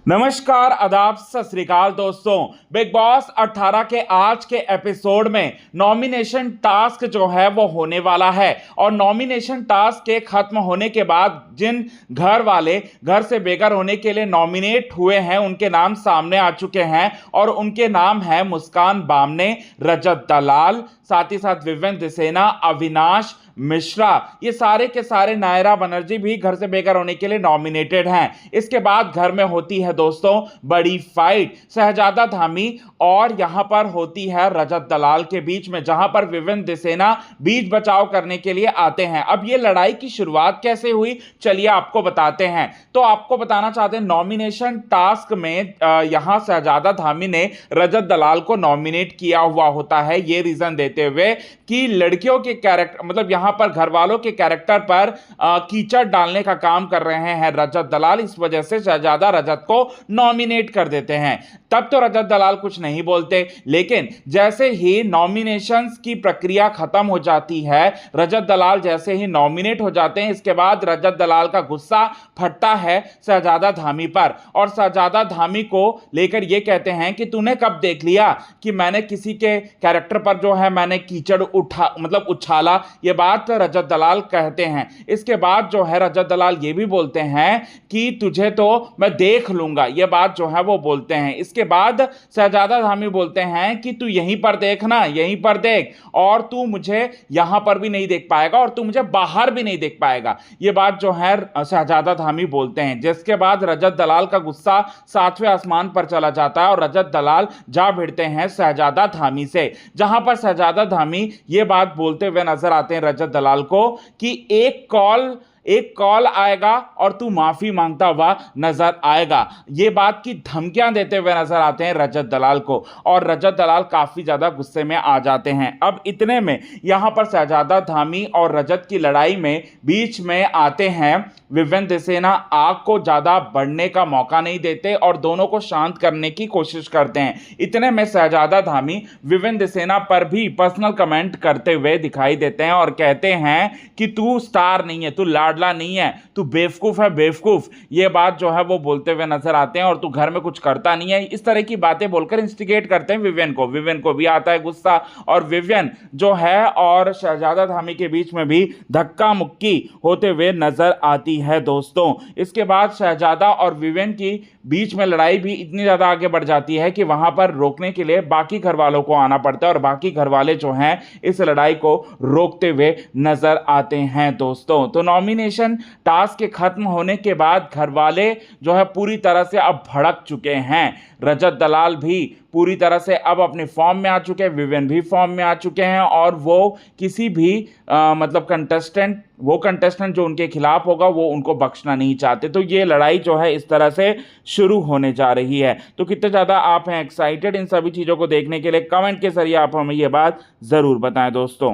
नमस्कार, आदाब, सत श्री अकाल दोस्तों। बिग बॉस 18 के आज के एपिसोड में नॉमिनेशन टास्क जो है वो होने वाला है और नॉमिनेशन टास्क के खत्म होने के बाद जिन घर वाले घर से बेघर होने के लिए नॉमिनेट हुए हैं उनके नाम सामने आ चुके हैं और उनके नाम है मुस्कान बामने, रजत दलाल, साथ ही साथ विवेन दिसेना, अविनाश मिश्रा। ये सारे के सारे नायरा बनर्जी भी घर से बेघर होने के लिए नॉमिनेटेड हैं। इसके बाद घर में होती है दोस्तों बड़ी फाइट शहजादा धामी और यहां पर होती है रजत दलाल के बीच में, जहां पर विवेन दिसेना बीच बचाव करने के लिए आते हैं। अब ये लड़ाई की शुरुआत कैसे हुई, चलिए आपको बताते हैं। तो आपको बताना चाहते हैं नॉमिनेशन टास्क में यहां शहजादा धामी ने रजत दलाल को नॉमिनेट किया हुआ होता है, ये रीजन देते हुए कि लड़कियों के कैरेक्टर मतलब यहां पर घर वालों के कैरेक्टर पर कीचड़ डालने का काम कर रहे हैं रजत दलाल। इस वजह से शहजादा रजत को नॉमिनेट कर देते हैं। तब तो रजत दलाल कुछ नहीं बोलते, लेकिन जैसे ही नॉमिनेशंस की प्रक्रिया खत्म हो जाती है, रजत दलाल जैसे ही नॉमिनेट हो जाते हैं, इसके बाद रजत दलाल का गुस्सा फटता है शहजादा धामी पर और शहजादा धामी को लेकर यह कहते हैं कि तूने कब देख लिया कि मैंने किसी के कैरेक्टर पर जो है मैंने कीचड़ उछाला। यह बात रजत दलाल कहते हैं। इसके बाद जो है रजत दलाल ये भी बोलते हैं कि तुझे तो मैं देख लूंगा, यह बात जो है वो बोलते हैं। इसके बाद शहजादा धामी बोलते हैं कि तू यहीं पर देखना, यहीं पर देख, और तू मुझे यहां पर भी नहीं देख पाएगा और तू मुझे बाहर भी नहीं देख पाएगा। यह बात जो है शहजादा धामी बोलते हैं। जिसके बाद रजत दलाल का गुस्सा 7वें आसमान पर चला जाता है और रजत दलाल जा भिड़ते हैं शहजादा धामी से, जहां पर शहजादा धामी ये बात बोलते हुए नजर आते हैं रजत दलाल को कि एक कॉल आएगा और तू माफी मांगता हुआ नजर आएगा। ये बात की धमकियां देते हुए नजर आते हैं रजत दलाल को और रजत दलाल काफी ज्यादा गुस्से में आ जाते हैं। अब इतने में यहां पर शहजादा धामी और रजत की लड़ाई में बीच में आते हैं विवेन दिसेना। आग को ज्यादा बढ़ने का मौका नहीं देते और दोनों को शांत करने की कोशिश करते हैं। इतने में शहजादा धामी विवेन दिसेना पर भी पर्सनल कमेंट करते हुए दिखाई देते हैं और कहते हैं कि तू स्टार नहीं है, तू लाडला नहीं है, तू बेवकूफ है, बेवकूफ। ये बात जो है वो बोलते हुए नजर आते हैं और तू घर में कुछ करता नहीं है। इस तरह की बातें बोलकर इंस्टिगेट करते हैं विवेन को। विवेन को भी आता है गुस्सा और विवेन जो है और शहजादा धामी के बीच में भी धक्का मुक्की होते हुए नजर आती है दोस्तों। इसके बाद शहजादा और विवेन की बीच में लड़ाई भी इतनी ज्यादा आगे बढ़ जाती है कि वहां पर रोकने के लिए बाकी घर वालों को आना पड़ता है और बाकी घर वाले जो हैं इस लड़ाई को रोकते हुए नजर आते हैं दोस्तों। तो नॉमिनेशन टास्क के खत्म होने के बाद घर वाले जो है पूरी तरह से अब भड़क चुके हैं। रजत दलाल भी पूरी तरह से अब अपने फॉर्म में आ चुके हैं, विवेन भी फॉर्म में आ चुके हैं और वो किसी भी कंटेस्टेंट जो उनके खिलाफ होगा वो उनको बख्शना नहीं चाहते। तो ये लड़ाई जो है इस तरह से शुरू होने जा रही है। तो कितने ज़्यादा आप हैं एक्साइटेड इन सभी चीज़ों को देखने के लिए, कमेंट के जरिए आप हमें ये बात ज़रूर बताएं दोस्तों।